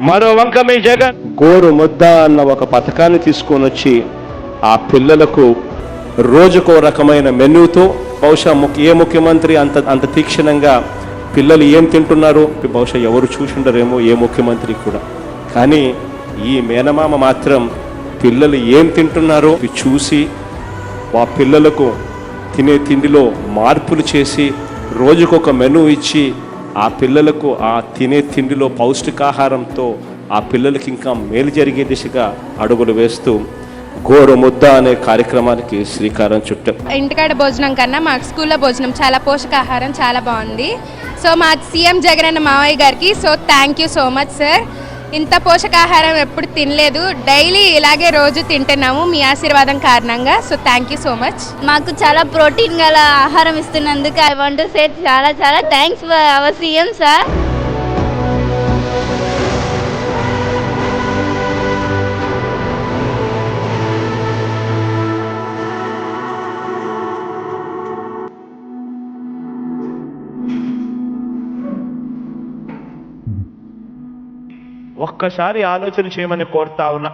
మరో వంక మీ జగన్ గోరు ముద్ద అన్న ఒక పథకాన్ని తీసుకొని వచ్చి ఆ పిల్లలకు రోజుకో రకమైన మెనూతో బహుశా ఏ ముఖ్యమంత్రి అంత తీక్షణంగా పిల్లలు ఏం తింటున్నారు బహుశా ఎవరు చూసిండరేమో ఏ ముఖ్యమంత్రి కూడా. కానీ ఈ మేనమామ మాత్రం పిల్లలు ఏం తింటున్నారో చూసి ఆ పిల్లలకు తినే తిండిలో మార్పులు చేసి రోజుకొక మెనూ ఇచ్చి ఆ పిల్లలకు ఆ తినే తిండిలో పౌష్టికాహారంతో ఆ పిల్లలకి ఇంకా మేలు జరిగే దిశగా అడుగులు వేస్తూ గోరు ముద్ద అనే కార్యక్రమానికి శ్రీకారం చుట్టాం. ఇంటికాడ భోజనం కన్నా మాకు స్కూల్లో భోజనం చాలా పోషకాహారం చాలా బాగుంది. సో మా సీఎం జగన్ అన్న మావయ్య గారికి thank you so much sir. ఇంత పోషకాహారం ఎప్పుడు తినలేదు, డైలీ ఇలాగే రోజు తింటున్నాము మీ ఆశీర్వాదం కారణంగా. So thank you so much. మాకు చాలా ప్రోటీన్ గల ఆహారం ఇస్తున్నందుకు ఐ వాంట్ టు సే చాలా చాలా thanks for our CM sir. ఒక్కసారి ఆలోచన చేయమని కోరుతా ఉన్నా.